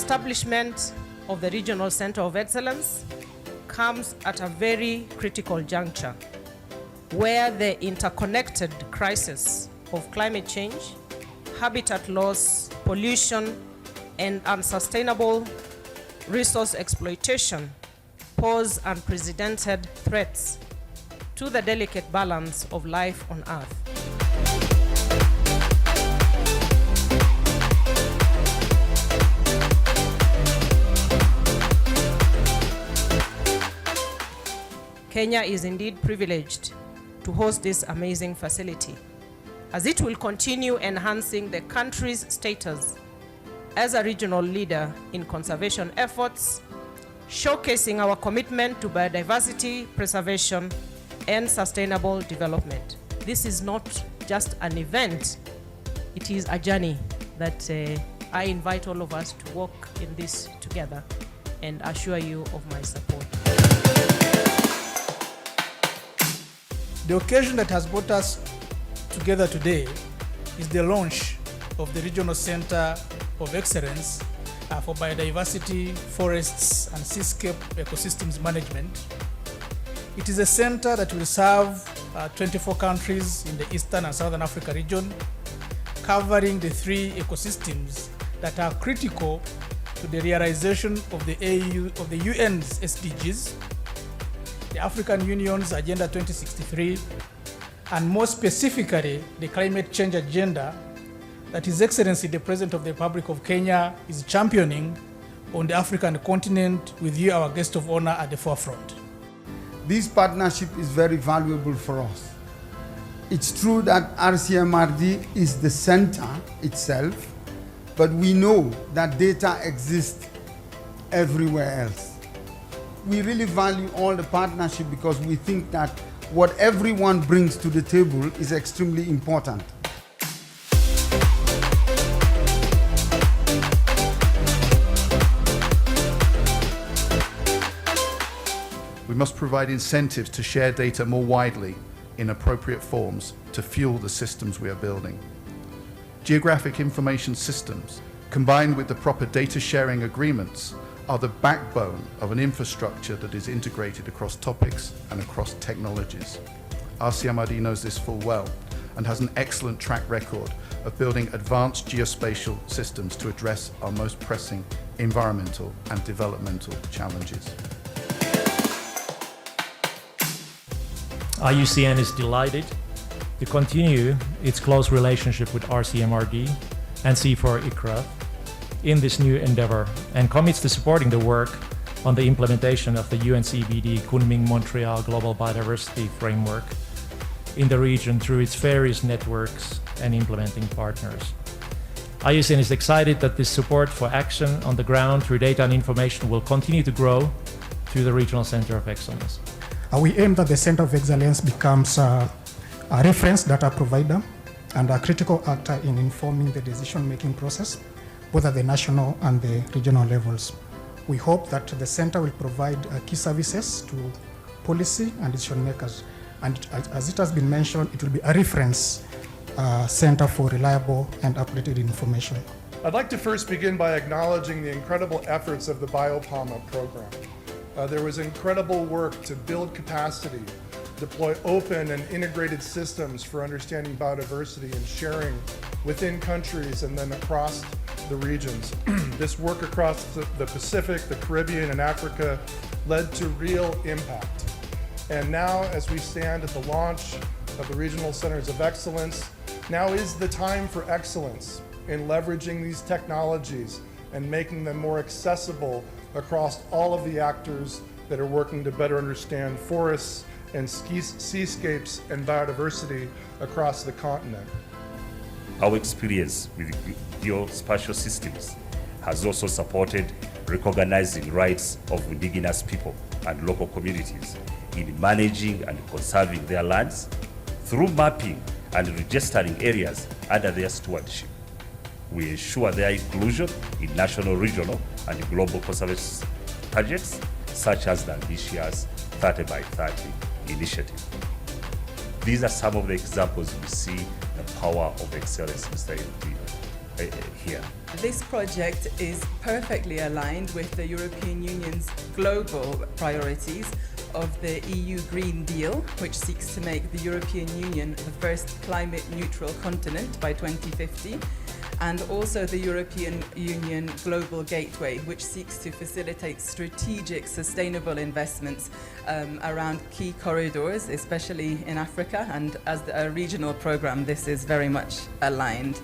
establishment of the Regional Center of Excellence comes at a very critical juncture where the interconnected crisis of climate change, habitat loss, pollution, and unsustainable resource exploitation pose unprecedented threats to the delicate balance of life on Earth. Kenya is indeed privileged to host this amazing facility, as it will continue enhancing the country's status as a regional leader in conservation efforts, showcasing our commitment to biodiversity preservation and sustainable development. This is not just an event, it is a journey that I invite all of us to walk in this together and assure you of my support. The occasion that has brought us together today is the launch of the Regional Center of Excellence for Biodiversity, Forests, and Seascape Ecosystems Management. It is a center that will serve 24 countries in the Eastern and Southern Africa region, covering the 3 ecosystems that are critical to the realization of the UN's SDGs, the African Union's Agenda 2063, and more specifically, the climate change agenda that His Excellency the President of the Republic of Kenya is championing on the African continent, with you, our guest of honor, at the forefront. This partnership is very valuable for us. It's true that RCMRD is the center itself, but we know that data exists everywhere else. We really value all the partnership because we think that what everyone brings to the table is extremely important. We must provide incentives to share data more widely in appropriate forms to fuel the systems we are building. Geographic information systems, combined with the proper data sharing agreements, are the backbone of an infrastructure that is integrated across topics and across technologies. RCMRD knows this full well and has an excellent track record of building advanced geospatial systems to address our most pressing environmental and developmental challenges. IUCN is delighted to continue its close relationship with RCMRD and C4 ICRA in this new endeavor, and commits to supporting the work on the implementation of the UNCBD Kunming-Montreal Global Biodiversity Framework in the region through its various networks and implementing partners. IUCN is excited that this support for action on the ground through data and information will continue to grow through the Regional Center of Excellence. We aim that the Center of Excellence becomes a reference data provider and a critical actor in informing the decision-making process, both at the national and the regional levels. We hope that the center will provide key services to policy and decision makers. And as it has been mentioned, it will be a reference center for reliable and updated information. I'd like to first begin by acknowledging the incredible efforts of the BioPalma program. There was incredible work to build capacity, deploy open and integrated systems for understanding biodiversity and sharing within countries and then across the regions. This work across the Pacific, the Caribbean, and Africa led to real impact. And now, as we stand at the launch of the Regional Centers of Excellence, now is the time for excellence in leveraging these technologies and making them more accessible across all of the actors that are working to better understand forests and seascapes and biodiversity across the continent. Our experience with geospatial systems has also supported recognizing rights of indigenous people and local communities in managing and conserving their lands through mapping and registering areas under their stewardship. We ensure their inclusion in national, regional, and global conservation projects, such as the ambitious 30 by 30 initiative. These are some of the examples we see the power of excellence, Mr. MD. here. This project is perfectly aligned with the European Union's global priorities of the EU Green Deal, which seeks to make the European Union the first climate neutral continent by 2050, and also the European Union Global Gateway, which seeks to facilitate strategic sustainable investments around key corridors, especially in Africa, and as a regional program, this is very much aligned.